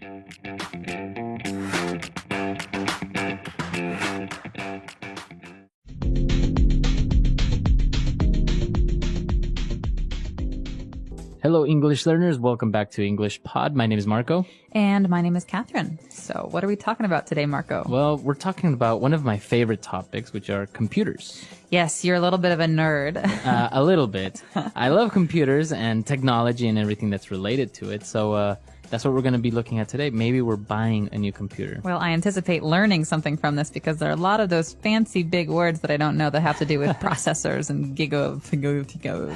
Hello, English learners. Welcome back to English Pod. My name is Marco. And my name is Catherine. So what are we talking about today, Marco? Well, we're talking about one of my favorite topics, which are computers. Yes, you're a little bit of a nerd. A little bit. I love computers and technology and everything that's related to it. So that's what we're going to be looking at today. Maybe we're buying a new computer. Well, I anticipate learning something from this because there are a lot of those fancy big words that I don't know that have to do with processors and giga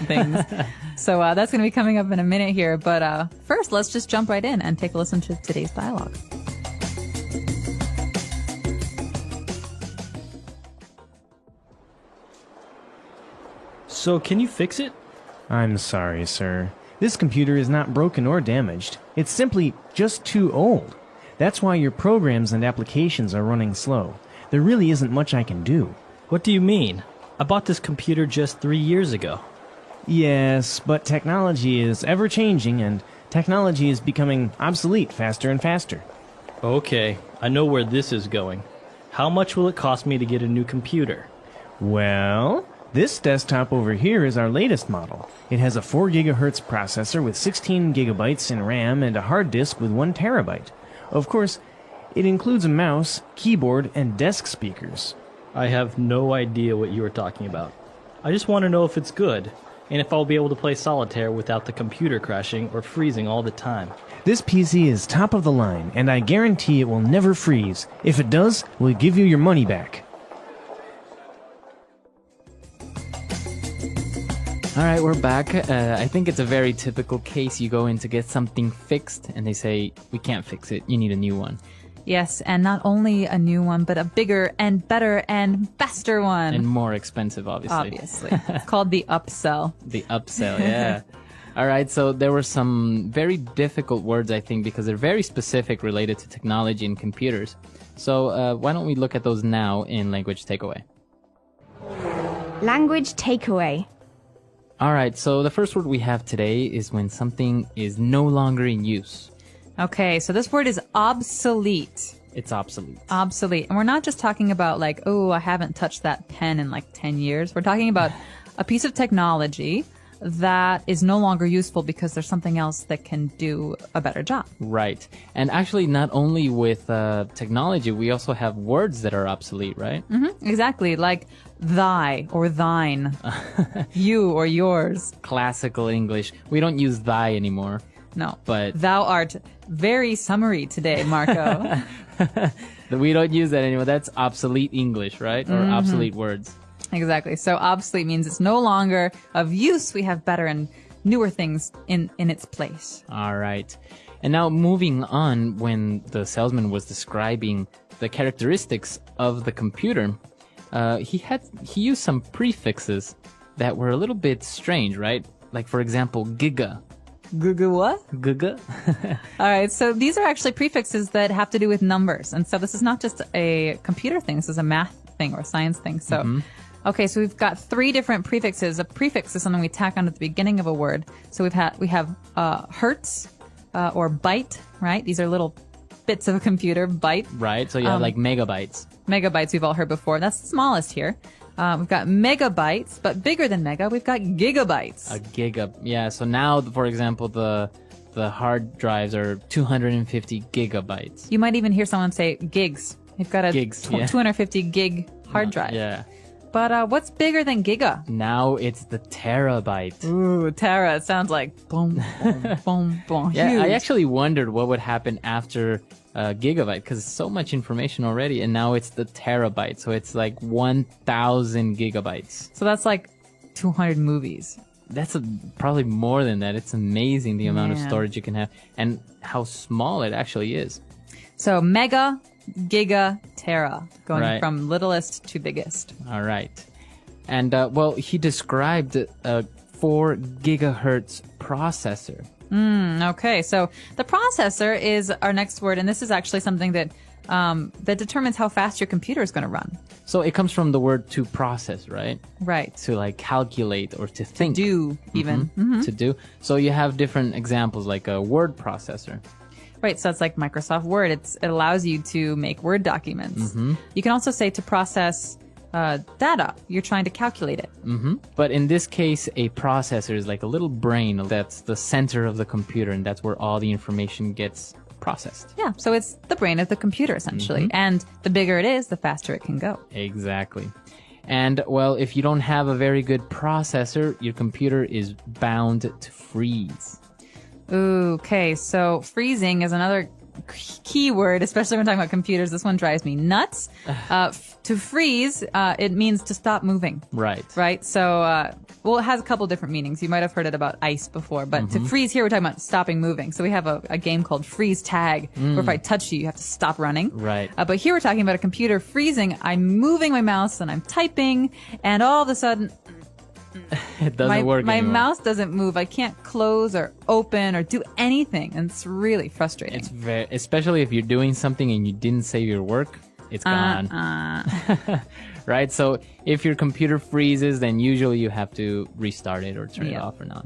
things. So that's going to be coming up in a minute here. But first, let's just jump right in and take a listen to today's dialogue. So, can you fix it? I'm sorry, sir. This computer is not broken or damaged. It's simply just too old. That's why your programs and applications are running slow. There really isn't much I can do. What do you mean? I bought this computer just 3 years ago. Yes, but technology is ever-changing, and technology is becoming obsolete faster and faster. Okay, I know where this is going. How much will it cost me to get a new computer? Well, this desktop over here is our latest model. It has a 4 gigahertz processor with 16 gigabytes in RAM and a hard disk with 1 terabyte. Of course, it includes a mouse, keyboard, and desk speakers. I have no idea what you are talking about. I just want to know if it's good, and if I'll be able to play solitaire without the computer crashing or freezing all the time. This PC is top of the line, and I guarantee it will never freeze. If it does, we'll give you your money back. All right, we're back. I think it's a very typical case. You go in to get something fixed, and they say, we can't fix it. You need a new one. Yes, and not only a new one, but a bigger and better and faster one. And more expensive, obviously. Obviously. It's called the upsell. The upsell, yeah. All right, so there were some very difficult words, I think, because they're very specific related to technology and computers. So why don't we look at those now in Language Takeaway? Language takeaway. All right, so the first word we have today is when something is no longer in use. Okay, so this word is obsolete. It's obsolete. Obsolete. And we're not just talking about like, oh, I haven't touched that pen in like 10 years. We're talking about a piece of technology that is no longer useful because there's something else that can do a better job. Right. And actually, not only with technology, we also have words that are obsolete, right? Mm-hmm, exactly. Like thy or thine, you or yours. Classical English. We don't use thy anymore. No. But thou art very summary today, Marco. We don't use that anymore. That's obsolete English, right? Or obsolete words. Exactly. So obsolete means it's no longer of use. We have better and newer things in its place. All right. And now moving on, when the salesman was describing the characteristics of the computer, he used some prefixes that were a little bit strange, right? Like, for example, giga. Giga what? Giga. All right. So these are actually prefixes that have to do with numbers. And so this is not just a computer thing. This is a math thing or a science thing. So, okay. So we've got 3 different prefixes. A prefix is something we tack on at the beginning of a word. So we have hertz or byte, right? These are little bits of a computer, byte. Right. So you have like megabytes. Megabytes we've all heard before. That's the smallest here. We've got megabytes, but bigger than mega, we've got gigabytes. A giga. Yeah. So now, for example, the hard drives are 250 gigabytes. You might even hear someone say gigs. You've got a Gigs, 250 gig hard drive. Yeah. But what's bigger than giga? Now it's the terabyte. Ooh, tera. It sounds like boom, boom, boom, boom. Yeah, Huge. I actually wondered what would happen after gigabyte, because it's so much information already, and now it's the terabyte, so it's like 1,000 gigabytes. So that's like 200 movies. That's probably more than that. It's amazing the amount of Yeah. storage you can have, and how small it actually is. So mega, giga, tera, going Right. from littlest to biggest. All right. And, well, he described a 4 gigahertz processor. Okay, so the processor is our next word, and this is actually something that that determines how fast your computer is going to run. So it comes from the word to process, right? Right. To like calculate or to think. Do even. To do. So you have different examples, like a word processor. Right, so it's like Microsoft Word. It allows you to make Word documents. You can also say to process data. You're trying to calculate it. But in this case, a processor is like a little brain that's the center of the computer, and that's where all the information gets processed. Yeah, so it's the brain of the computer, essentially. And the bigger it is, the faster it can go. Exactly. And, well, if you don't have a very good processor, your computer is bound to freeze. Okay, so freezing is another key word, especially when talking about computers. This one drives me nuts. To freeze, it means to stop moving. Right. Right? So, well, it has a couple different meanings. You might have heard it about ice before, but to freeze here, we're talking about stopping moving. So we have a game called Freeze Tag, where if I touch you, you have to stop running. Right. But here we're talking about a computer freezing. I'm moving my mouse and I'm typing, and all of a sudden, It doesn't work my anymore. mouse doesn't move. I can't close or open or do anything, and it's really frustrating. It's very, especially if you're doing something and you didn't save your work, it's gone. Right? So if your computer freezes, then usually you have to restart it or turn it off or not.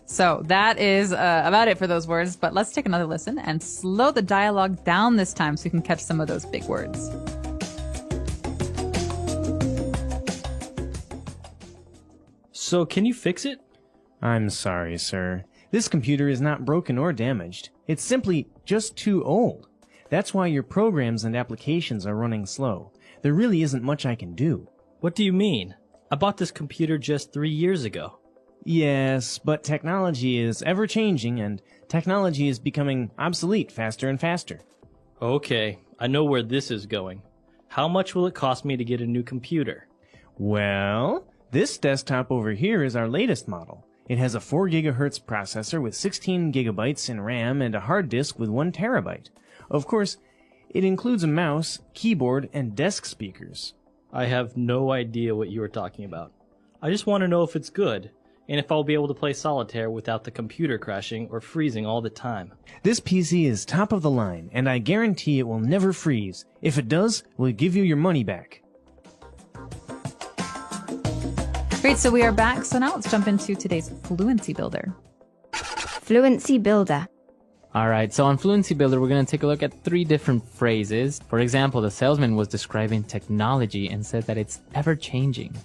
So that is about it for those words, but let's take another listen and slow the dialogue down this time so we can catch some of those big words. So can you fix it? I'm sorry, sir. This computer is not broken or damaged. It's simply just too old. That's why your programs and applications are running slow. There really isn't much I can do. What do you mean? I bought this computer just 3 years ago. Yes, but technology is ever changing and technology is becoming obsolete faster and faster. Okay, I know where this is going. How much will it cost me to get a new computer? Well, this desktop over here is our latest model. It has a 4 gigahertz processor with 16 gigabytes in RAM and a hard disk with 1 terabyte. Of course, it includes a mouse, keyboard, and desk speakers. I have no idea what you are talking about. I just want to know if it's good, and if I'll be able to play solitaire without the computer crashing or freezing all the time. This PC is top of the line, and I guarantee it will never freeze. If it does, we'll give you your money back. Great, so we are back. So now let's jump into today's Fluency Builder. Fluency Builder. All right, so on Fluency Builder, we're going to take a look at 3 different phrases. For example, the salesman was describing technology and said that it's ever-changing.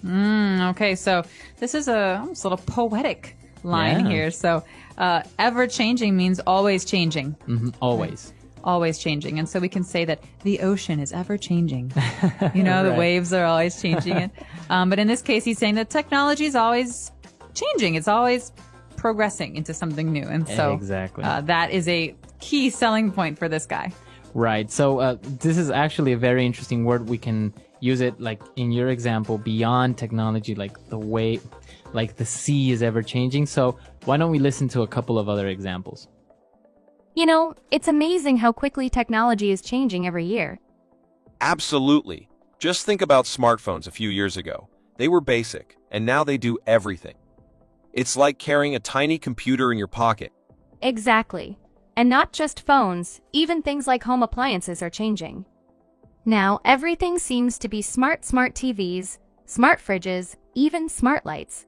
Okay, so this is almost a little poetic line Yeah. here. So ever-changing means always changing. Always. Always changing. And so we can say that the ocean is ever changing. You know, the Right. waves are always changing it. But in this case, he's saying that technology is always changing. It's always progressing into something new. And so Exactly. that is a key selling point for this guy. Right. So this is actually a very interesting word. We can use it like in your example beyond technology, like the way, like the sea is ever changing. So why don't we listen to a couple of other examples? You know, it's amazing how quickly technology is changing every year. Absolutely. Just think about smartphones a few years ago. They were basic, and now they do everything. It's like carrying a tiny computer in your pocket. Exactly. And not just phones, even things like home appliances are changing. Now, everything seems to be smart TVs, smart fridges, even smart lights.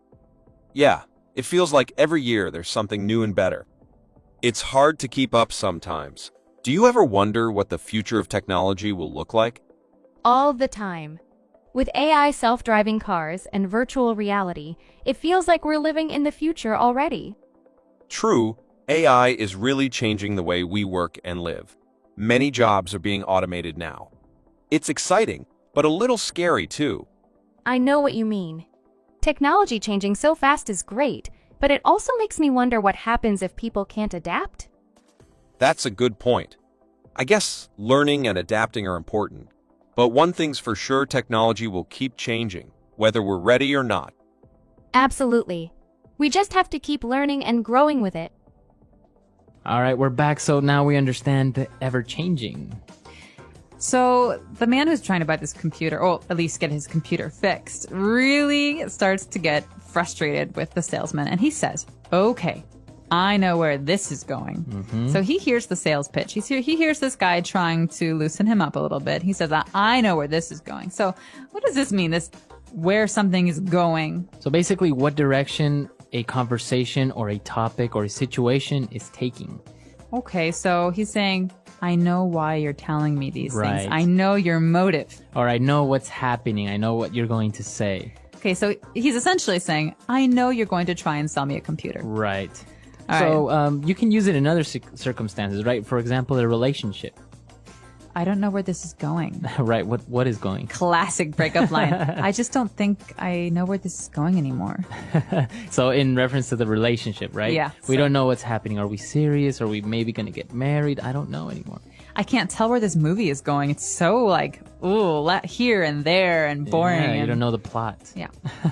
Yeah, it feels like every year there's something new and better. It's hard to keep up sometimes. Do you ever wonder what the future of technology will look like? All the time. With AI self-driving cars and virtual reality, it feels like we're living in the future already. True, AI is really changing the way we work and live. Many jobs are being automated now. It's exciting, but a little scary too. I know what you mean. Technology changing so fast is great, but it also makes me wonder what happens if people can't adapt. That's a good point. I guess learning and adapting are important. But one thing's for sure, technology will keep changing, whether we're ready or not. Absolutely. We just have to keep learning and growing with it. All right, we're back. So now we understand the ever-changing. So the man who's trying to buy this computer, or at least get his computer fixed, really starts to get frustrated with the salesman. And he says, okay, I know where this is going. So he hears the sales pitch. He hears this guy trying to loosen him up a little bit. He says, I know where this is going. So what does this mean, this where something is going? So basically what direction a conversation or a topic or a situation is taking. Okay, so he's saying, I know why you're telling me these Right. things. I know your motive. Or I know what's happening. I know what you're going to say. Okay, so he's essentially saying, I know you're going to try and sell me a computer. Right. All So you can use it in other circumstances, right? For example, a relationship. I don't know where this is going. Right. What is going? Classic breakup line. I just don't think I know where this is going anymore. So in reference to the relationship, right? Yeah, We so- don't know what's happening. Are we serious? Are we maybe going to get married? I don't know anymore. I can't tell where this movie is going. It's so like, here and there and boring. Yeah, you and- don't know the plot. Yeah.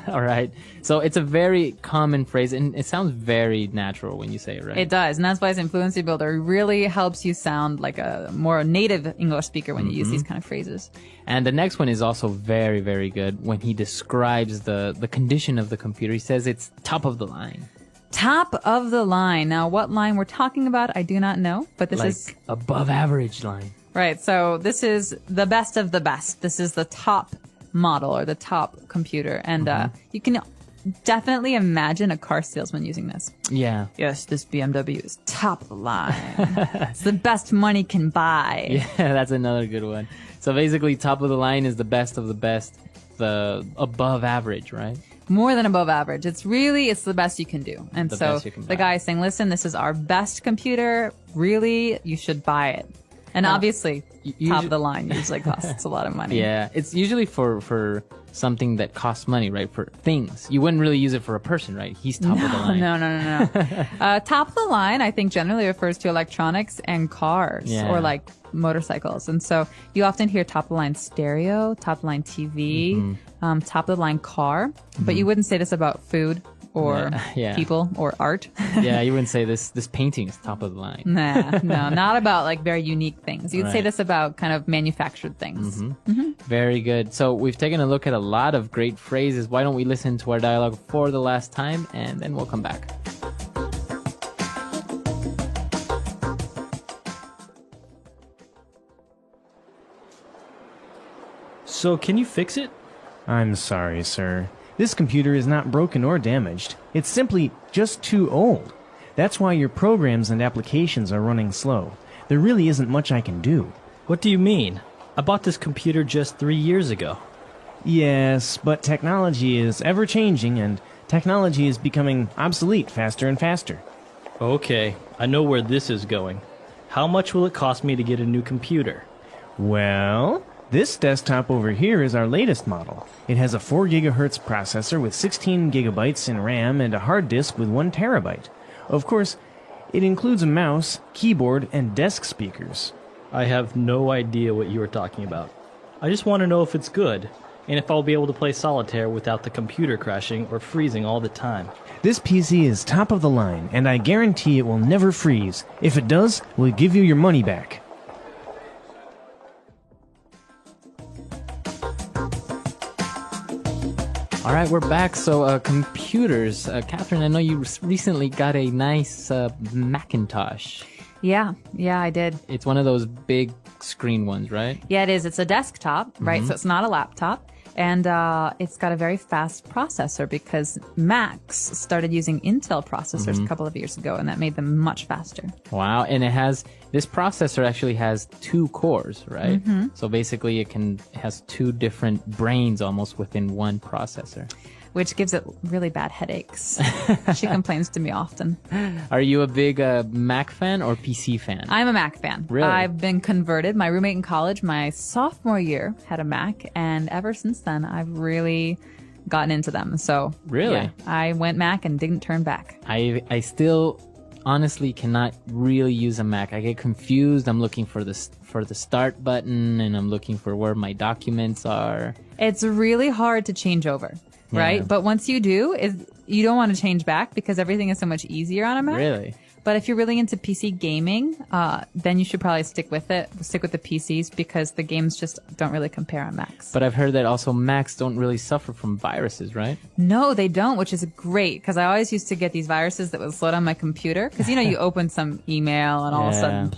All right. So it's a very common phrase, and it sounds very natural when you say it, right? It does, and that's why it's Fluency Builder. It really helps you sound like a more native English speaker when you use these kind of phrases. And the next one is also very, very good when he describes the condition of the computer. He says it's top of the line. Top of the line. Now, what line we're talking about, I do not know, but this Like is above average line. right. So this is the best of the best. This is the top model or the top computer, and you can definitely imagine a car salesman using this. Yeah. Yes, this BMW is top of the line. It's the best money can buy. Yeah, that's another good one. So basically, top of the line is the best of the best, the above average, right? More than above average. It's the best you can do. And The so best you can the buy. guy is saying, listen, this is our best computer. Really, you should buy it. And obviously, top of the line usually costs a lot of money. Yeah, it's usually for something that costs money, right? For things. You wouldn't really use it for a person, right? He's top of the line. No. Top of the line, I think, generally refers to electronics and cars Yeah. or like motorcycles. And so you often hear top of the line stereo, top of the line TV, top of the line car. But you wouldn't say this about food or Yeah. people or art. Yeah, you wouldn't say this painting is top of the line. Nah, no, not about like very unique things. You'd say Right. this about kind of manufactured things. Very good. So we've taken a look at a lot of great phrases. Why don't we listen to our dialogue for the last time, and then we'll come back. So, can you fix it? I'm sorry, sir. This computer is not broken or damaged. It's simply just too old. That's why your programs and applications are running slow. There really isn't much I can do. What do you mean? I bought this computer just 3 years ago. Yes, but technology is ever changing and technology is becoming obsolete faster and faster. Okay, I know where this is going. How much will it cost me to get a new computer? Well, this desktop over here is our latest model. It has a 4 gigahertz processor with 16 gigabytes in RAM and a hard disk with 1 terabyte. Of course, it includes a mouse, keyboard, and desk speakers. I have no idea what you are talking about. I just want to know if it's good, and if I'll be able to play solitaire without the computer crashing or freezing all the time. This PC is top of the line, and I guarantee it will never freeze. If it does, we'll give you your money back. All right, we're back. So computers. Catherine, I know you recently got a nice Macintosh. Yeah, I did. It's one of those big screen ones, right? Yeah, it is. It's a desktop, right? So it's not a laptop. And it's got a very fast processor because Macs started using Intel processors a couple of years ago, and that made them much faster. Wow, and this processor actually has 2 cores, right? So basically it has 2 different brains almost within one processor. Which gives it really bad headaches. She complains to me often. Are you a big Mac fan or PC fan? I'm a Mac fan. Really? I've been converted. My roommate in college, my sophomore year, had a Mac, and ever since then, I've really gotten into them. So, Really? yeah, I went Mac and didn't turn back. I still honestly cannot really use a Mac. I get confused. I'm looking for the start button, and I'm looking for where my documents are. It's really hard to change over, right? Yeah. But once you do, you don't want to change back because everything is so much easier on a Mac. Really? But if you're really into PC gaming, then you should probably stick with the PCs because the games just don't really compare on Macs. But I've heard that also Macs don't really suffer from viruses, right? No, they don't, which is great because I always used to get these viruses that would slow down my computer because, you open some email and all of a Yeah. sudden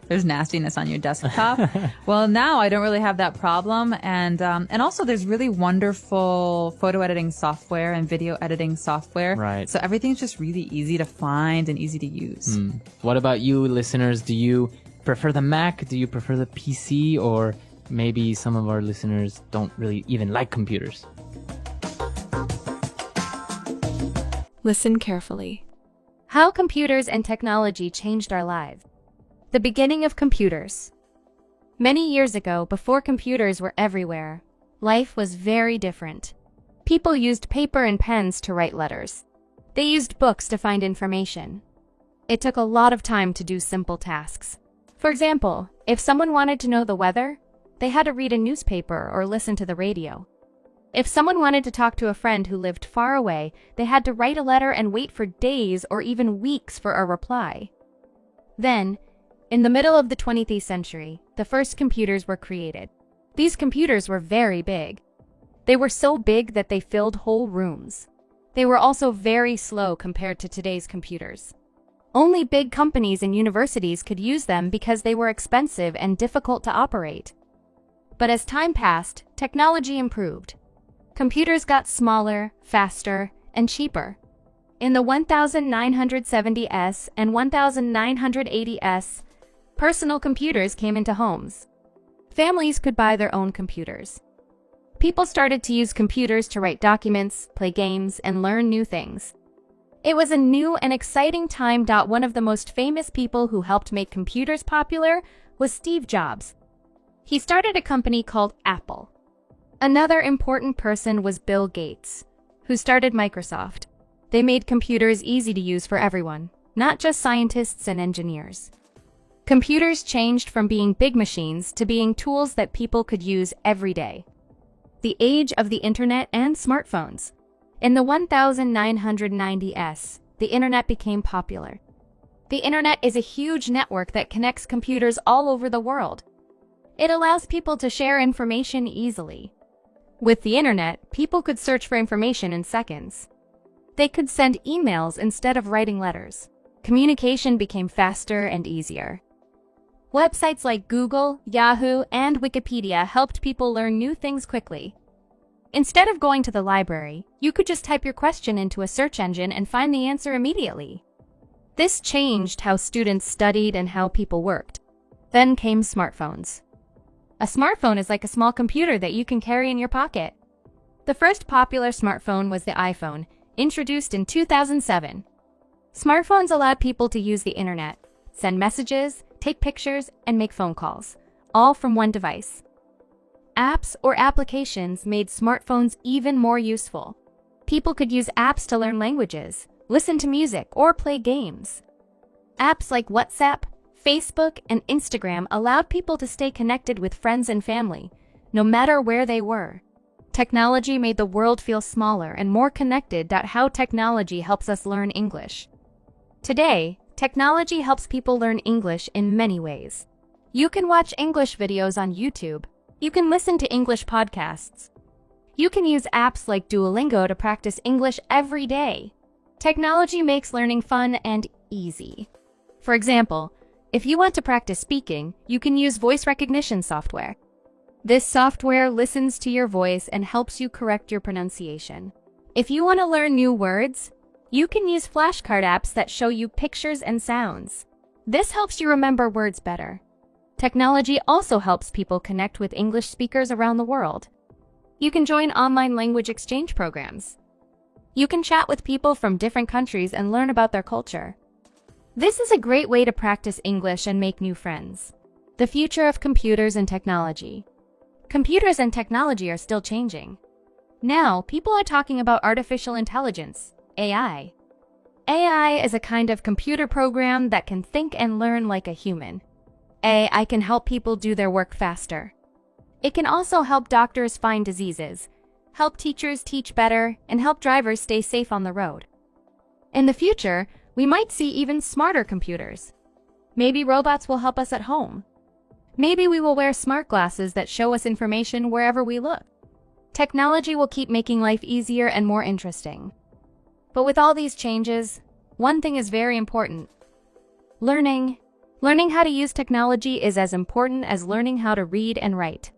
there's nastiness on your desktop. Well, now I don't really have that problem. And also there's really wonderful photo editing software and video editing software. Right. So everything's just really easy to find and easy to use. What about you, listeners? Do you prefer the Mac? Do you prefer the PC? Or maybe some of our listeners don't really even like computers? Listen carefully. How computers and technology changed our lives. The beginning of computers. Many years ago, before computers were everywhere, life was very different. People used paper and pens to write letters. They used books to find information. It took a lot of time to do simple tasks. For example, if someone wanted to know the weather, they had to read a newspaper or listen to the radio. If someone wanted to talk to a friend who lived far away, they had to write a letter and wait for days or even weeks for a reply. Then, in the middle of the 20th century, the first computers were created. These computers were very big. They were so big that they filled whole rooms. They were also very slow compared to today's computers. Only big companies and universities could use them because they were expensive and difficult to operate. But as time passed, technology improved. Computers got smaller, faster, and cheaper. In the 1970s and 1980s, personal computers came into homes. Families could buy their own computers. People started to use computers to write documents, play games, and learn new things. It was a new and exciting time. One of the most famous people who helped make computers popular was Steve Jobs. He started a company called Apple. Another important person was Bill Gates, who started Microsoft. They made computers easy to use for everyone, not just scientists and engineers. Computers changed from being big machines to being tools that people could use every day. The age of the internet and smartphones. In the 1990s, the internet became popular. The internet is a huge network that connects computers all over the world. It allows people to share information easily. With the internet, people could search for information in seconds. They could send emails instead of writing letters. Communication became faster and easier. Websites like Google, Yahoo, and Wikipedia helped people learn new things quickly. Instead of going to the library, you could just type your question into a search engine and find the answer immediately. This changed how students studied and how people worked. Then came smartphones. A smartphone is like a small computer that you can carry in your pocket. The first popular smartphone was the iPhone, introduced in 2007. Smartphones allowed people to use the internet, send messages, take pictures, and make phone calls, all from one device. Apps or applications made smartphones even more useful. People could use apps to learn languages, listen to music, or play games. Apps like WhatsApp, Facebook, and Instagram allowed people to stay connected with friends and family, no matter where they were. Technology made the world feel smaller and more connected. How technology helps us learn English. Today, technology helps people learn English in many ways. You can watch English videos on YouTube. You can listen to English podcasts. You can use apps like Duolingo to practice English every day. Technology makes learning fun and easy. For example, if you want to practice speaking, you can use voice recognition software. This software listens to your voice and helps you correct your pronunciation. If you want to learn new words, you can use flashcard apps that show you pictures and sounds. This helps you remember words better. Technology also helps people connect with English speakers around the world. You can join online language exchange programs. You can chat with people from different countries and learn about their culture. This is a great way to practice English and make new friends. The future of computers and technology. Computers and technology are still changing. Now, people are talking about artificial intelligence, AI. AI is a kind of computer program that can think and learn like a human. AI can help people do their work faster. It can also help doctors find diseases, help teachers teach better, and help drivers stay safe on the road. In the future, we might see even smarter computers. Maybe robots will help us at home. Maybe we will wear smart glasses that show us information wherever we look. Technology will keep making life easier and more interesting. But with all these changes, one thing is very important: learning Learning how to use technology is as important as learning how to read and write.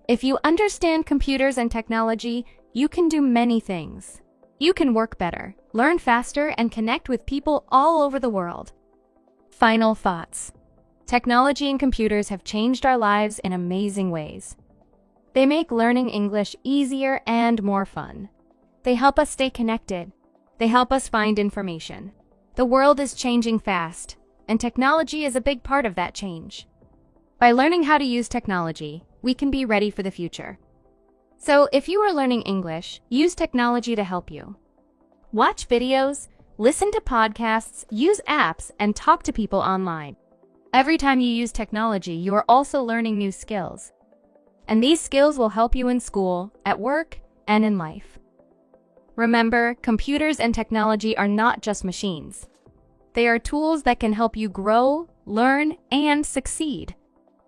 If you understand computers and technology, you can do many things. You can work better, learn faster, and connect with people all over the world. Final thoughts. Technology and computers have changed our lives in amazing ways. They make learning English easier and more fun. They help us stay connected. They help us find information. The world is changing fast, and technology is a big part of that change. By learning how to use technology, we can be ready for the future. So, if you are learning English, use technology to help you. Watch videos, listen to podcasts, use apps, and talk to people online. Every time you use technology, you are also learning new skills. And these skills will help you in school, at work, and in life. Remember, computers and technology are not just machines. They are tools that can help you grow, learn, and succeed.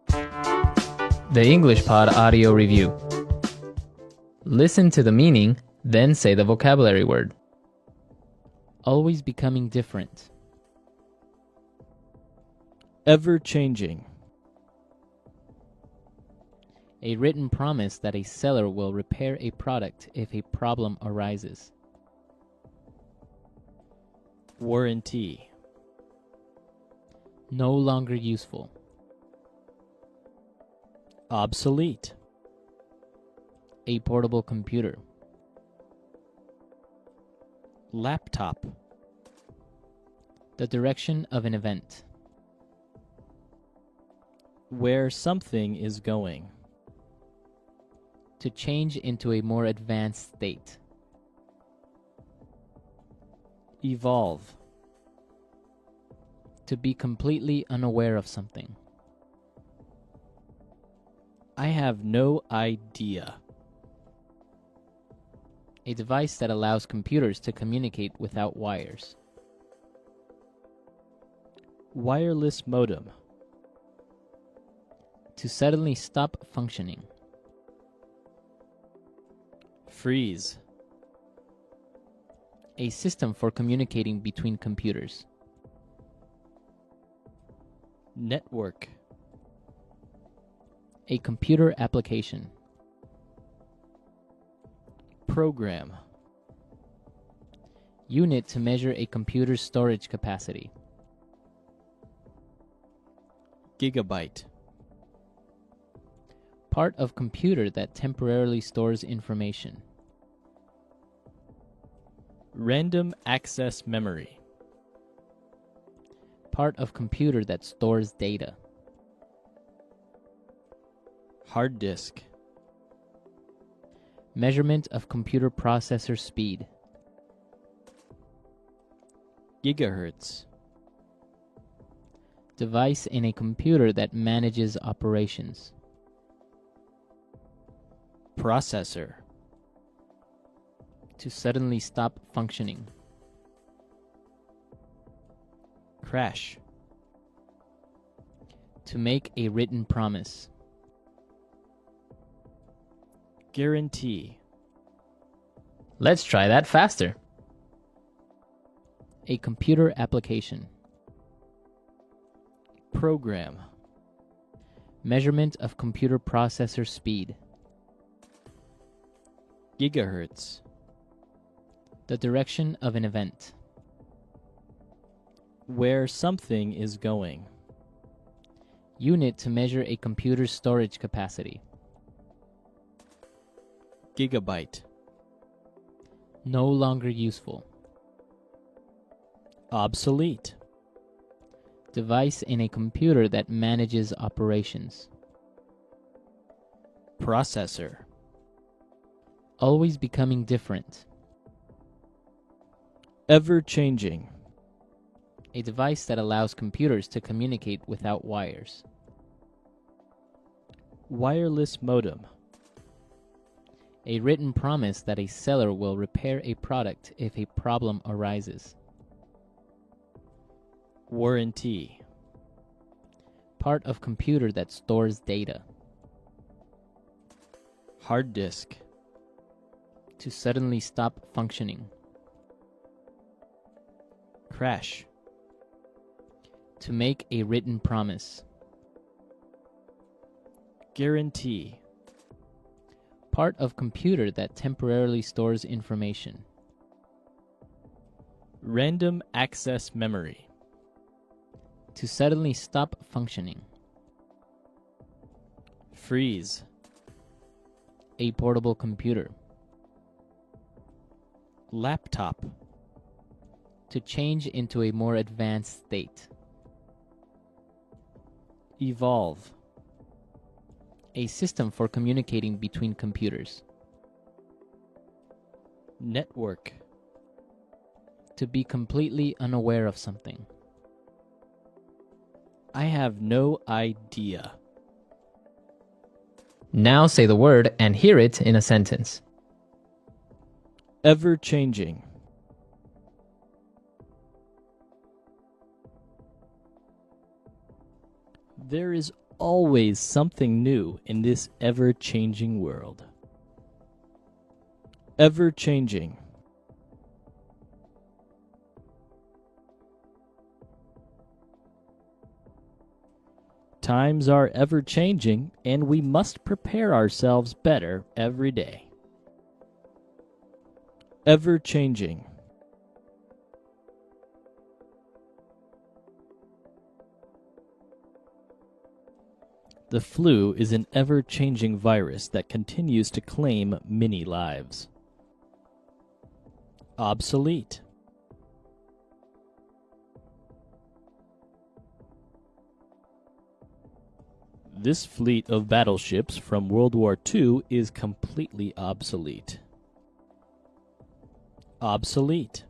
The English Pod Audio Review. Listen to the meaning, then say the vocabulary word. Always becoming different. Ever-changing. A written promise that a seller will repair a product if a problem arises. Warranty. No longer useful. Obsolete. A portable computer. Laptop. The direction of an event. Where something is going. To change into a more advanced state. Evolve. To be completely unaware of something. I have no idea. A device that allows computers to communicate without wires. Wireless modem. To suddenly stop functioning. Freeze. A system for communicating between computers. Network. A computer application. Program. Unit to measure a computer's storage capacity. Gigabyte. Part of computer that temporarily stores information. Random access memory. Part of computer that stores data. Hard disk. Measurement of computer processor speed. Gigahertz. Device in a computer that manages operations. Processor. To suddenly stop functioning. Crash. To make a written promise. Guarantee. Let's try that faster. A computer application. Program. Measurement of computer processor speed. Gigahertz. The direction of an event. Where something is going. Unit to measure a computer's storage capacity. Gigabyte. No longer useful. Obsolete. Device in a computer that manages operations. Processor. Always becoming different. Ever-changing. A device that allows computers to communicate without wires. Wireless modem. A written promise that a seller will repair a product if a problem arises. Warranty. Part of computer that stores data. Hard disk. To suddenly stop functioning. Crash. To make a written promise. Guarantee. Part of computer that temporarily stores information. Random access memory. To suddenly stop functioning. Freeze. A portable computer. Laptop. To change into a more advanced state. Evolve. A system for communicating between computers. Network. To be completely unaware of something. I have no idea. Now say the word and hear it in a sentence. Ever-changing. There is always something new in this ever-changing world. Ever-changing. Times are ever-changing, and we must prepare ourselves better every day. Ever-changing. The flu is an ever-changing virus that continues to claim many lives. Obsolete. This fleet of battleships from World War II is completely obsolete. Obsolete.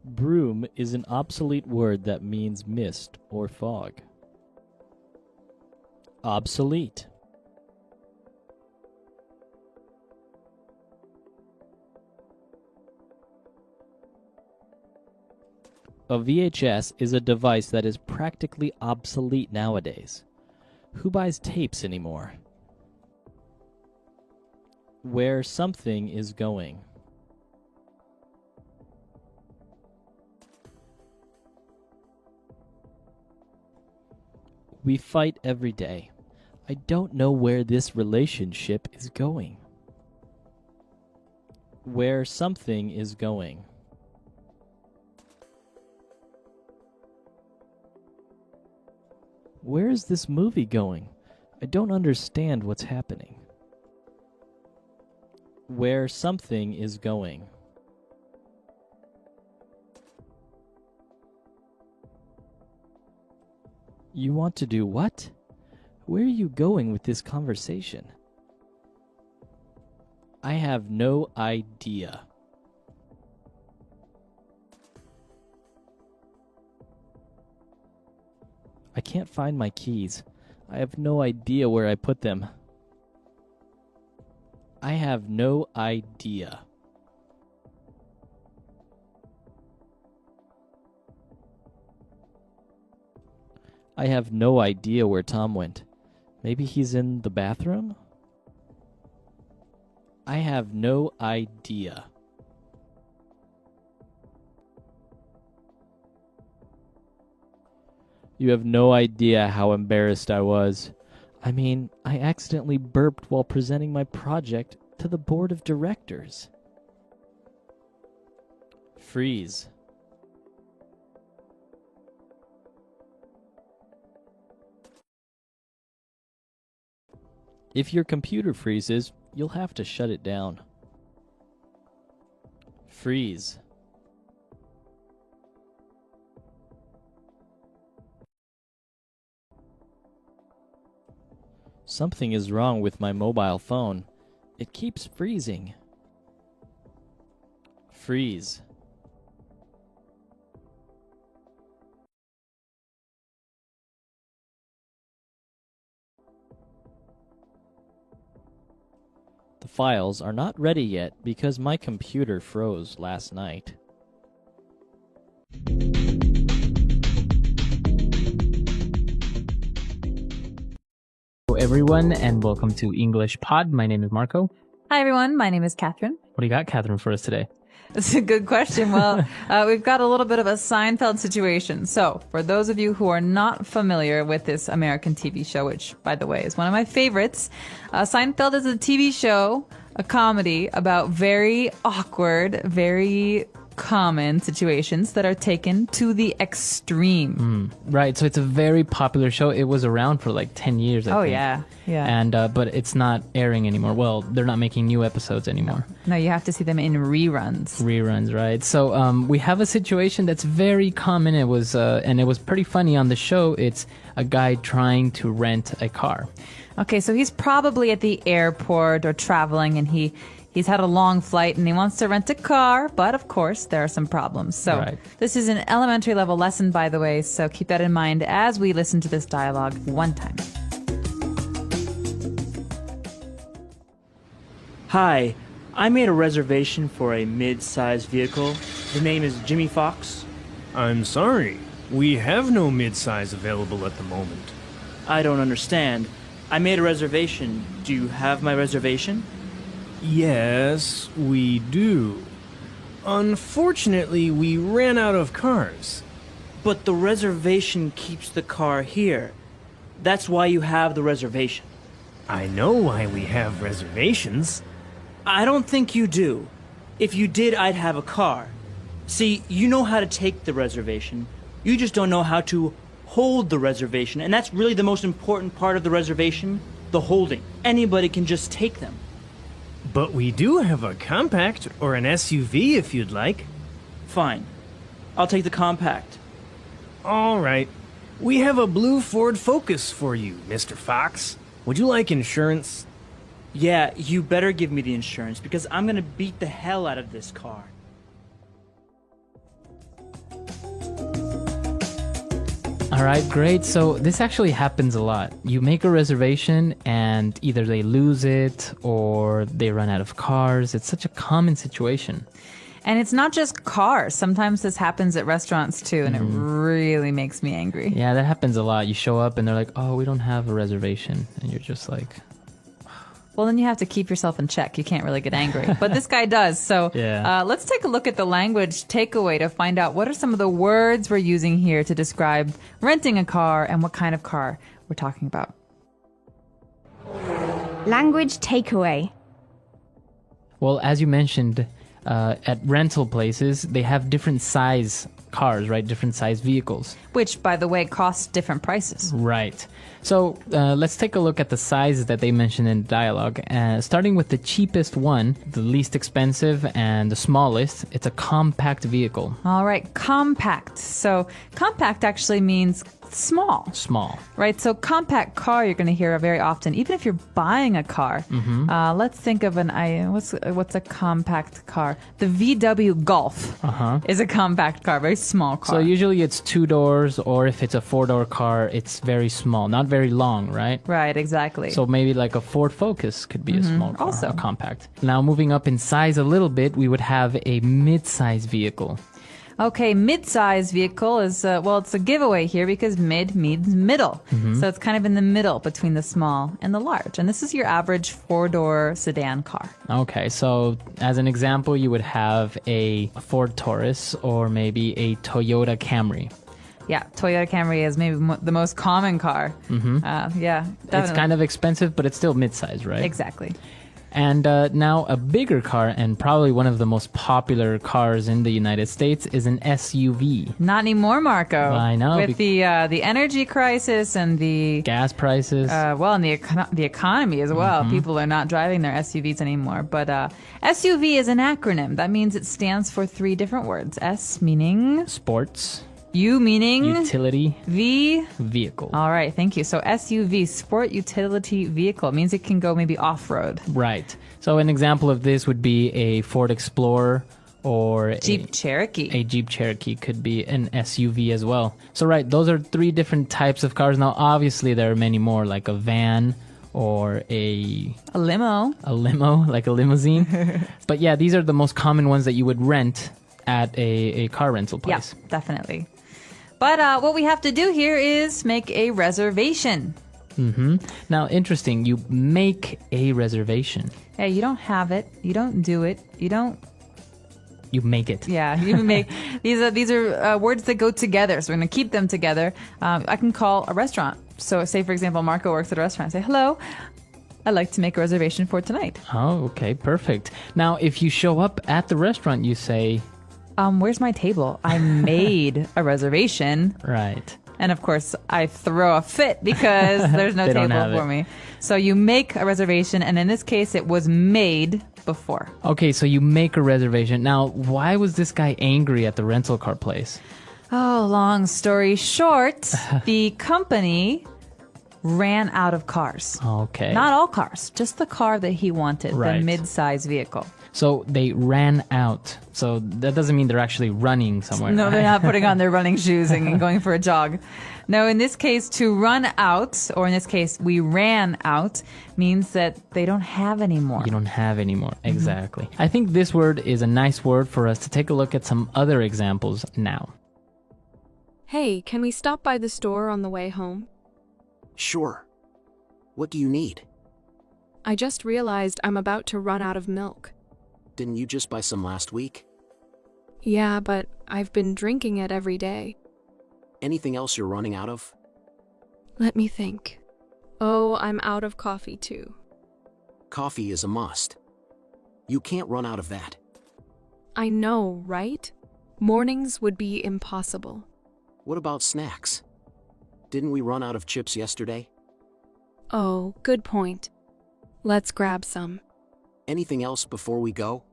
Broom is an obsolete word that means mist or fog. Obsolete. A VHS is a device that is practically obsolete nowadays. Who buys tapes anymore? Where something is going. We fight every day. I don't know where this relationship is going. Where something is going. Where is this movie going? I don't understand what's happening. Where something is going. You want to do what? Where are you going with this conversation? I have no idea. I can't find my keys. I have no idea where I put them. I have no idea. I have no idea where Tom went. Maybe he's in the bathroom? I have no idea. You have no idea how embarrassed I was. I mean, I accidentally burped while presenting my project to the board of directors. Freeze. If your computer freezes, you'll have to shut it down. Freeze. Something is wrong with my mobile phone. It keeps freezing. Freeze. The files are not ready yet because my computer froze last night. Hello everyone and welcome to English Pod. My name is Marco. Hi, everyone. My name is Catherine. What do you got, Catherine, for us today? That's a good question. Well, we've got a little bit of a Seinfeld situation. So, for those of you who are not familiar with this American TV show, which, by the way, is one of my favorites, Seinfeld is a TV show, a comedy about very awkward, very common situations that are taken to the extreme. Right, so it's a very popular show. It was around for like 10 years, I think. Yeah. And but it's not airing anymore. Well, they're not making new episodes anymore. No, you have to see them in reruns. Reruns, right? So we have a situation that's very common. It was and it was pretty funny on the show. It's a guy trying to rent a car. Okay, so he's probably at the airport or traveling, and he's had a long flight and he wants to rent a car, but of course there are some problems. So Right. This is an elementary level lesson, by the way, so keep that in mind as we listen to this dialogue one time. Hi, I made a reservation for a mid-sized vehicle. The name is Jimmy Fox. I'm sorry. We have no midsize available at the moment. I don't understand. I made a reservation. Do you have my reservation? Yes, we do. Unfortunately, we ran out of cars. But the reservation keeps the car here. That's why you have the reservation. I know why we have reservations. I don't think you do. If you did, I'd have a car. See, you know how to take the reservation. You just don't know how to hold the reservation. And that's really the most important part of the reservation, the holding. Anybody can just take them. But we do have a compact or an SUV if you'd like. Fine. I'll take the compact. All right. We have a blue Ford Focus for you, Mr. Fox. Would you like insurance? Yeah, you better give me the insurance because I'm gonna beat the hell out of this car. All right, great. So this actually happens a lot. You make a reservation and either they lose it or they run out of cars. It's such a common situation. And it's not just cars. Sometimes this happens at restaurants too, and it really makes me angry. Yeah, that happens a lot. You show up and they're like, oh, we don't have a reservation. And you're just like... Well, then you have to keep yourself in check. You can't really get angry. But this guy does. So Yeah. Let's take a look at the language takeaway to find out what are some of the words we're using here to describe renting a car and what kind of car we're talking about. Language takeaway. Well, as you mentioned, at rental places, they have different size cars, right? Different size vehicles. Which, by the way, costs different prices. Right. So let's take a look at the sizes that they mentioned in the dialogue. Starting with the cheapest one, the least expensive, and the smallest, it's a compact vehicle. All right, compact. So compact actually means small. Small. Right, so compact car you're going to hear very often, even if you're buying a car. Let's think of what's a compact car? The VW Golf is a compact car, very small car. So usually it's 2 doors, or if it's a 4-door car, it's very small, not very long, right? Right, exactly. So maybe like a Ford Focus could be a small car, also a compact. Now moving up in size a little bit, we would have a mid-size vehicle. Okay, mid-size vehicle is, it's a giveaway here because mid means middle. So it's kind of in the middle between the small and the large. And this is your average 4-door sedan car. Okay, so as an example, you would have a Ford Taurus or maybe a Toyota Camry. Yeah, Toyota Camry is maybe the most common car. Yeah, definitely. It's kind of expensive, but it's still mid-size, right? Exactly. And now a bigger car, and probably one of the most popular cars in the United States, is an SUV. Not anymore, Marco. I know. With the energy crisis and the Gas prices. and the economy as well. People are not driving their SUVs anymore. But SUV is an acronym. That means it stands for 3 different words. S meaning Sports. U meaning Utility. V. Vehicle. All right, thank you. So SUV, sport utility vehicle, it means it can go maybe off-road. Right. So an example of this would be a Ford Explorer or Jeep Cherokee. A Jeep Cherokee could be an SUV as well. So right, those are 3 different types of cars. Now obviously there are many more, like a van or a limo, like a limousine. But yeah, these are the most common ones that you would rent at a car rental place. Yeah, definitely. But what we have to do here is make a reservation. Now, interesting, you make a reservation. Hey, you don't have it. You don't do it. You don't. You make it. Yeah, you make these are words that go together. So we're going to keep them together. I can call a restaurant. So, say for example, Marco works at a restaurant. Say, hello, I'd like to make a reservation for tonight. Oh, okay, perfect. Now, if you show up at the restaurant, you say, where's my table? I made a reservation. Right. And of course, I throw a fit because there's no They don't table have for it. me. So you make a reservation, and in this case, it was made before. Okay, so you make a reservation. Now, why was this guy angry at the rental car place? Oh, long story short, the company ran out of cars. Okay. Not all cars, just the car that he wanted, Right. the mid-size vehicle. So they ran out. So that doesn't mean they're actually running somewhere. No, they're right? not putting on their running shoes and going for a jog. No, in this case, to run out, or in this case, we ran out, means that they don't have any more. You don't have any more. Exactly. I think this word is a nice word for us to take a look at some other examples now. Hey, can we stop by the store on the way home? Sure. What do you need? I just realized I'm about to run out of milk. Didn't you just buy some last week? Yeah, but I've been drinking it every day. Anything else you're running out of? Let me think. Oh, I'm out of coffee too. Coffee is a must. You can't run out of that. I know, right? Mornings would be impossible. What about snacks? Didn't we run out of chips yesterday? Oh, good point. Let's grab some. Anything else before we go?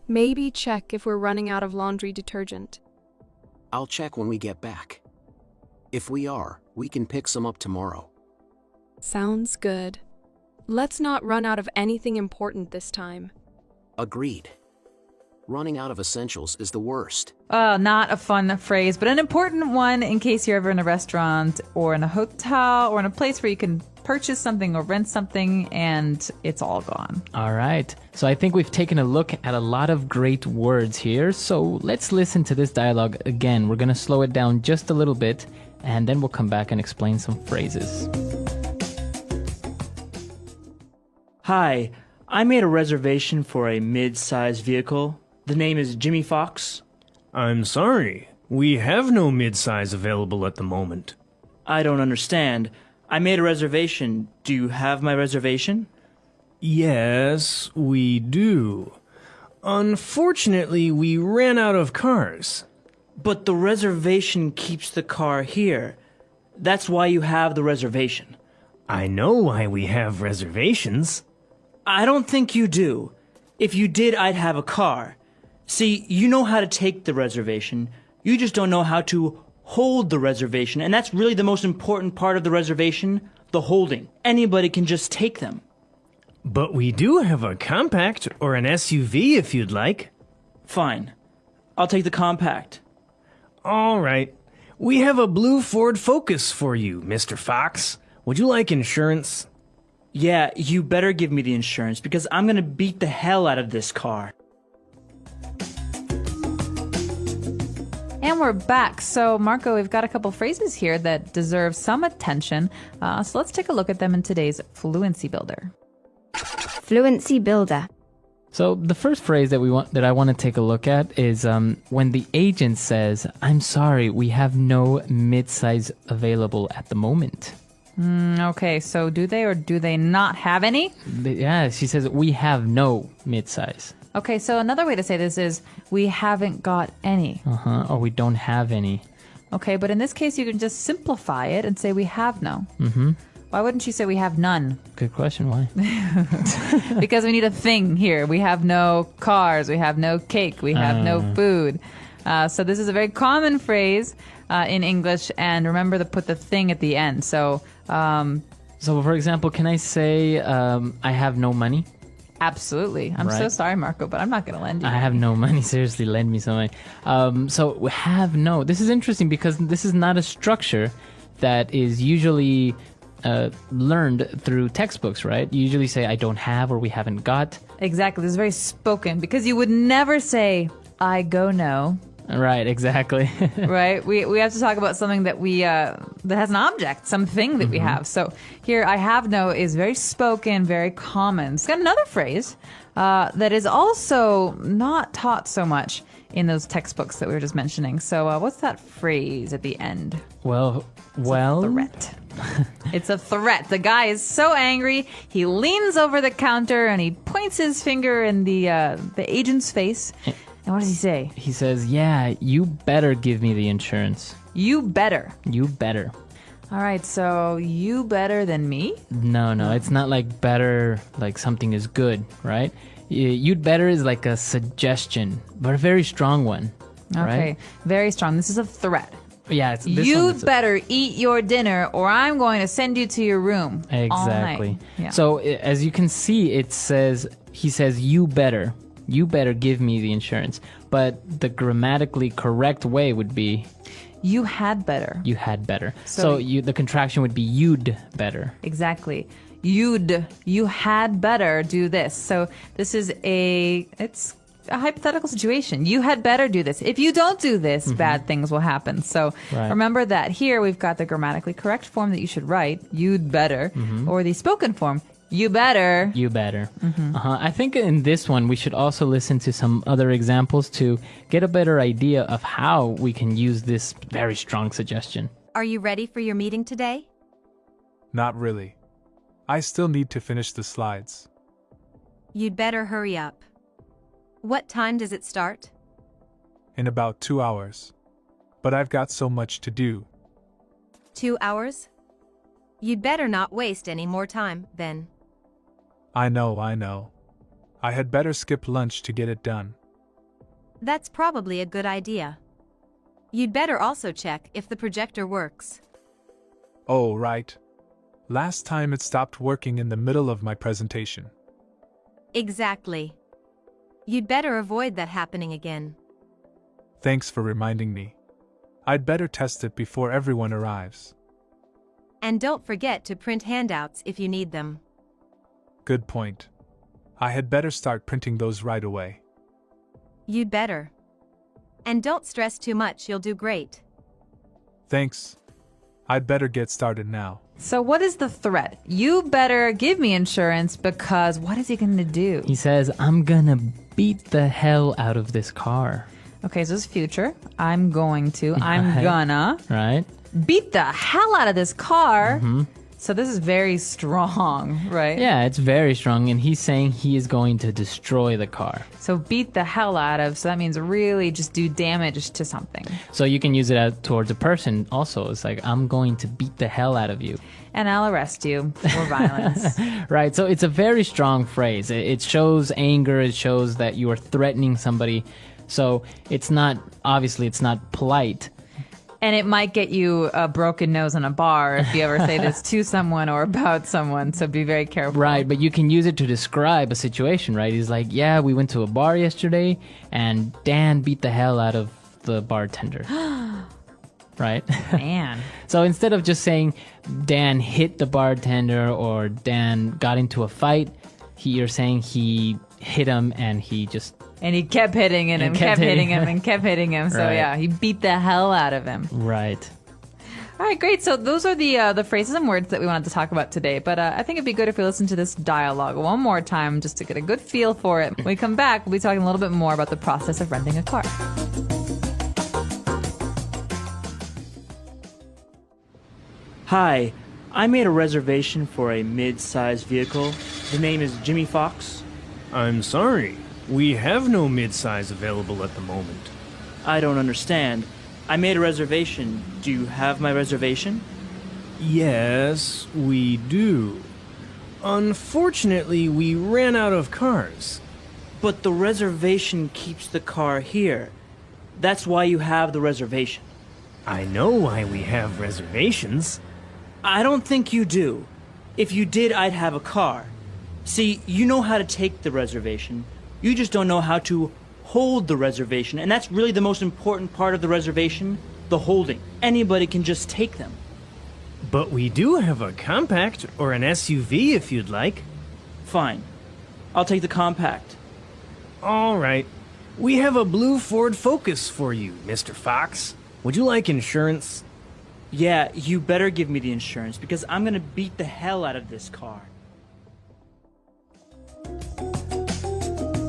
Maybe check if we're running out of laundry detergent. I'll check when we get back. If we are, we can pick some up tomorrow. Sounds good. Let's not run out of anything important this time. Agreed. Running out of essentials is the worst. Not a fun phrase, but an important one in case you're ever in a restaurant or in a hotel or in a place where you can purchase something or rent something and it's all gone. All right. So I think we've taken a look at a lot of great words here. So let's listen to this dialogue again. We're going to slow it down just a little bit, and then we'll come back and explain some phrases. Hi, I made a reservation for a mid-sized vehicle. The name is Jimmy Fox. I'm sorry. We have no midsize available at the moment. I don't understand. I made a reservation. Do you have my reservation? Yes, we do. Unfortunately, we ran out of cars. But the reservation keeps the car here. That's why you have the reservation. I know why we have reservations. I don't think you do. If you did, I'd have a car. See, you know how to take the reservation. You just don't know how to hold the reservation. And that's really the most important part of the reservation, the holding. Anybody can just take them. But we do have a compact or an SUV if you'd like. Fine. I'll take the compact. All right. We have a blue Ford Focus for you, Mr. Fox. Would you like insurance? Yeah, you better give me the insurance because I'm gonna beat the hell out of this car. And we're back. So, Marco, we've got a couple phrases here that deserve some attention. So let's take a look at them in today's Fluency Builder. Fluency Builder. So the first phrase that I want to take a look at is when the agent says, "I'm sorry, we have no mid-size available at the moment." Okay, so do they or do they not have any? Yeah, she says, "We have no mid-size." Okay, so another way to say this is, we haven't got any. Or we don't have any. Okay, but in this case, you can just simplify it and say we have no. Mm-hmm. Why wouldn't you say we have none? Good question, why? Because we need a thing here. We have no cars, we have no cake, we have no food. So this is a very common phrase in English, and remember to put the thing at the end. So, for example, can I say, I have no money? Absolutely. I'm so Right. sorry, Marco, but I'm not going to lend you. I have no money. Seriously, lend me some money. So we have no. This is interesting because this is not a structure that is usually learned through textbooks, right? You usually say, I don't have, or we haven't got. Exactly. This is very spoken because you would never say, I go no. Right, exactly. Right? We have to talk about something that that has an object, something that we have. So here, I have no is very spoken, very common. It's got another phrase that is also not taught so much in those textbooks that we were just mentioning. So what's that phrase at the end? Well, Threat. It's a threat. The guy is so angry, he leans over the counter and he points his finger in the agent's face. And what does he say? He says, yeah, you better give me the insurance. You better. You better. All right, so you better than me? No, it's not like better, like something is good, right? You'd better is like a suggestion, but a very strong one. Okay, right? Very strong. This is a threat. Yeah, You'd better eat your dinner or I'm going to send you to your room. Exactly. All night. Yeah. So as you can see, he says, you better give me the insurance. But the grammatically correct way would be, you had better. You had better. So the contraction would be you'd better. Exactly. You had better do this. So this is it's a hypothetical situation. You had better do this. If you don't do this, bad things will happen. So remember that here we've got the grammatically correct form that you should write, you'd better, or the spoken form, you better. You better. I think in this one we should also listen to some other examples to get a better idea of how we can use this very strong suggestion. Are you ready for your meeting today? Not really. I still need to finish the slides. You'd better hurry up. What time does it start? In about 2 hours. But I've got so much to do. 2 hours? You'd better not waste any more time, then. I know. I had better skip lunch to get it done. That's probably a good idea. You'd better also check if the projector works. Oh, right. Last time it stopped working in the middle of my presentation. Exactly. You'd better avoid that happening again. Thanks for reminding me. I'd better test it before everyone arrives. And don't forget to print handouts if you need them. Good point. I had better start printing those right away. You'd better. And don't stress too much, you'll do great. Thanks. I'd better get started now. So what is the threat? You better give me insurance because what is he going to do? He says, I'm gonna beat the hell out of this car. Okay, so it's future. I'm going to. I'm gonna. Right. Beat the hell out of this car. So this is very strong, right? Yeah, it's very strong, and he's saying he is going to destroy the car. So beat the hell out of, so that means really just do damage to something. So you can use it towards a person also. It's like, I'm going to beat the hell out of you. And I'll arrest you for violence. Right, so it's a very strong phrase. It shows anger, it shows that you are threatening somebody. So it's not, obviously it's not polite. And it might get you a broken nose in a bar if you ever say this to someone or about someone, so be very careful. Right, but you can use it to describe a situation, right? He's like, yeah, we went to a bar yesterday, and Dan beat the hell out of the bartender. Right? Man. So instead of just saying Dan hit the bartender or Dan got into a fight, you're saying he hit him and he just... And he kept hitting him and kept hitting him and kept hitting him. So Right. yeah, he beat the hell out of him. Right. All right, great. So those are the phrases and words that we wanted to talk about today. But I think it'd be good if we listen to this dialogue one more time just to get a good feel for it. When we come back, we'll be talking a little bit more about the process of renting a car. Hi, I made a reservation for a mid-sized vehicle. The name is Jimmy Fox. I'm sorry. We have no midsize available at the moment. I don't understand. I made a reservation. Do you have my reservation? Yes, we do. Unfortunately, we ran out of cars. But the reservation keeps the car here. That's why you have the reservation. I know why we have reservations. I don't think you do. If you did, I'd have a car. See, you know how to take the reservation. You just don't know how to hold the reservation. And that's really the most important part of the reservation, the holding. Anybody can just take them. But we do have a compact or an SUV if you'd like. Fine. I'll take the compact. All right. We have a blue Ford Focus for you, Mr. Fox. Would you like insurance? Yeah, you better give me the insurance because I'm gonna beat the hell out of this car.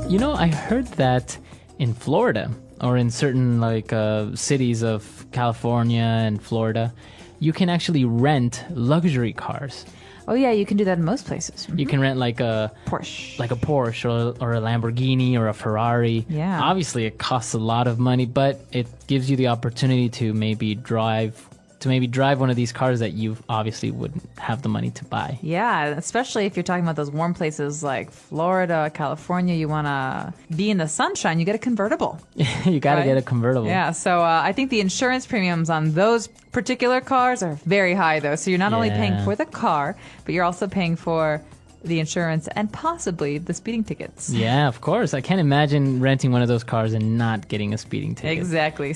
You know, I heard that in Florida, or in certain cities of California and Florida, you can actually rent luxury cars. Oh yeah, you can do that in most places. You can rent like a Porsche or a Lamborghini or a Ferrari. Yeah. Obviously, it costs a lot of money, but it gives you the opportunity to maybe drive one of these cars that you obviously wouldn't have the money to buy. Yeah, especially if you're talking about those warm places like Florida, California, you want to be in the sunshine, you get a convertible. You got to get a convertible. Yeah, so I think the insurance premiums on those particular cars are very high, though. So you're not only paying for the car, but you're also paying for the insurance and possibly the speeding tickets. Yeah, of course. I can't imagine renting one of those cars and not getting a speeding ticket. Exactly.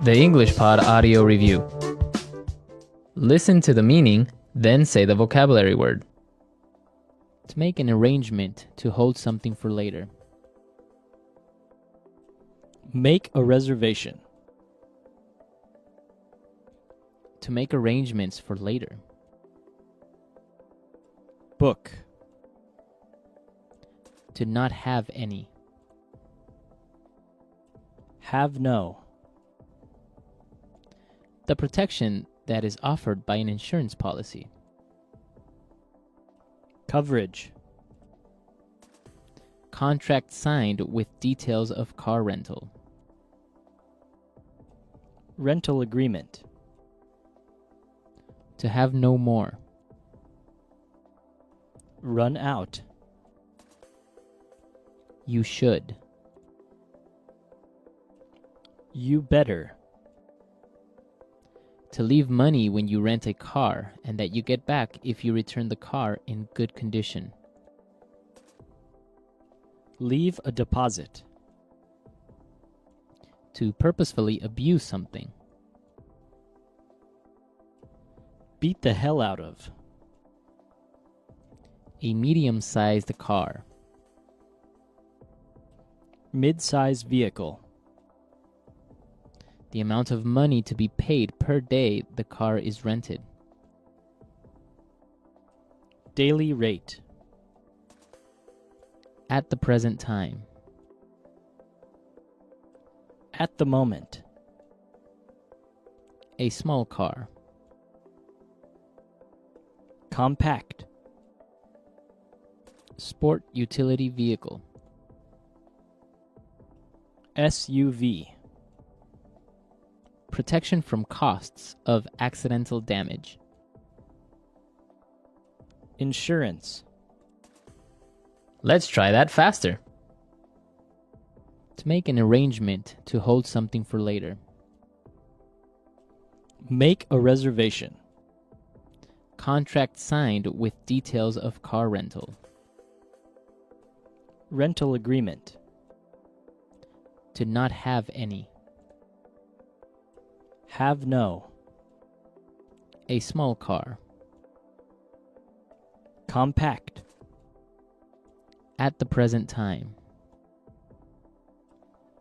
The English Pod Audio Review. Listen to the meaning, then say the vocabulary word. To make an arrangement to hold something for later. Make a reservation. To make arrangements for later. Book. To not have any. Have no. The protection that is offered by an insurance policy. Coverage. Contract signed with details of car rental. Rental agreement. To have no more. Run out. You should. You better. To leave money when you rent a car and that you get back if you return the car in good condition. Leave a deposit. To purposefully abuse something. Beat the hell out of. A medium-sized car. Mid-size vehicle. The amount of money to be paid per day the car is rented. Daily rate. At the present time. At the moment. A small car. Compact. Sport utility vehicle. SUV. Protection from costs of accidental damage. Insurance. Let's try that faster. To make an arrangement to hold something for later. Make a reservation. Contract signed with details of car rental. Rental agreement. To not have any. Have no. A small car. Compact. At the present time.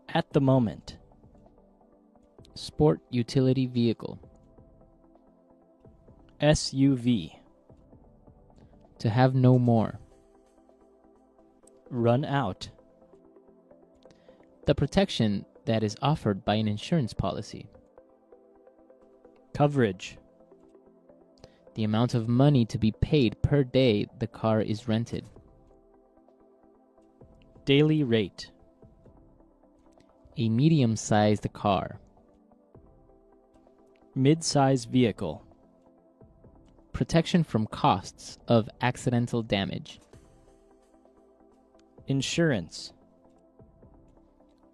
At the moment. Sport utility vehicle. SUV. To have no more. Run out. The protection that is offered by an insurance policy. Coverage. The amount of money to be paid per day the car is rented. Daily rate. A medium-sized car. Mid-size vehicle. Protection from costs of accidental damage. Insurance.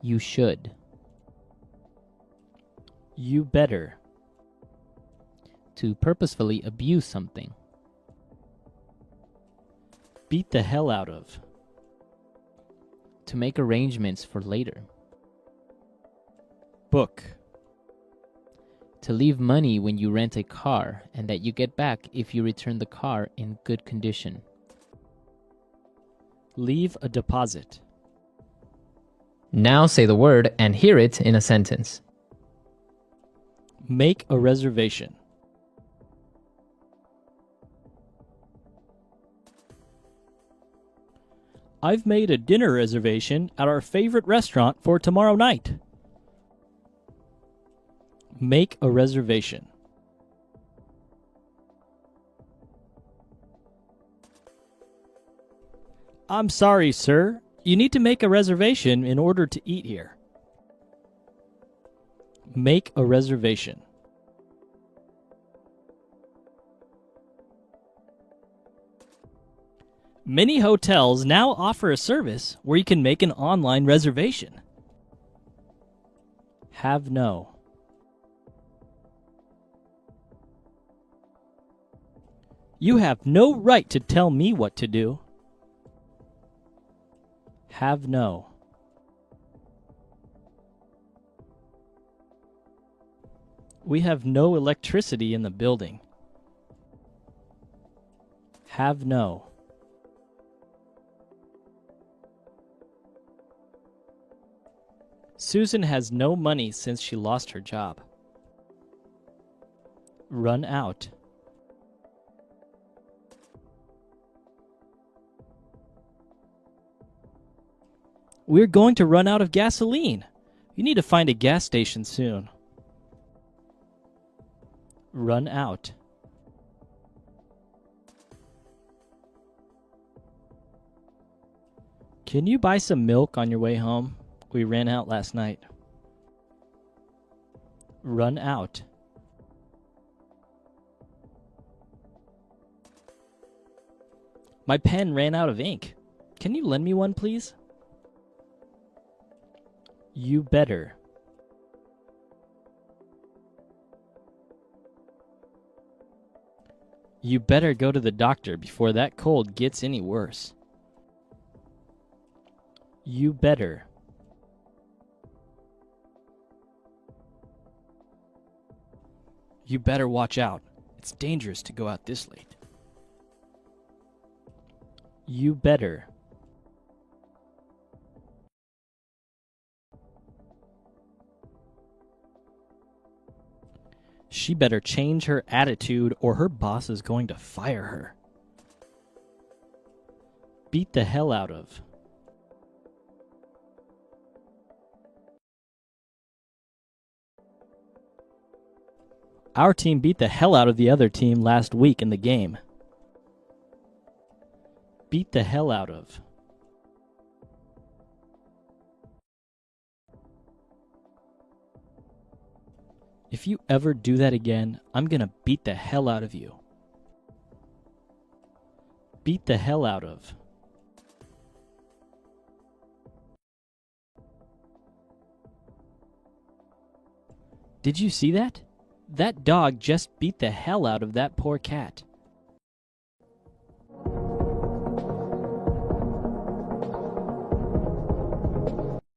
You should. You better. To purposefully abuse something. Beat the hell out of. To make arrangements for later. Book. To leave money when you rent a car and that you get back if you return the car in good condition. Leave a deposit. Now say the word and hear it in a sentence. Make a reservation. I've made a dinner reservation at our favorite restaurant for tomorrow night. Make a reservation. I'm sorry, sir. You need to make a reservation in order to eat here. Make a reservation. Many hotels now offer a service where you can make an online reservation. Have no. You have no right to tell me what to do. Have no. We have no electricity in the building. Have no. Susan has no money since she lost her job. Run out. We're going to run out of gasoline. You need to find a gas station soon. Run out. Can you buy some milk on your way home? We ran out last night. Run out. My pen ran out of ink. Can you lend me one, please? You better. You better go to the doctor before that cold gets any worse. You better. You better watch out. It's dangerous to go out this late. You better. She better change her attitude or her boss is going to fire her. Beat the hell out of. Our team beat the hell out of the other team last week in the game. Beat the hell out of. If you ever do that again, I'm gonna beat the hell out of you. Beat the hell out of. Did you see that? That dog just beat the hell out of that poor cat.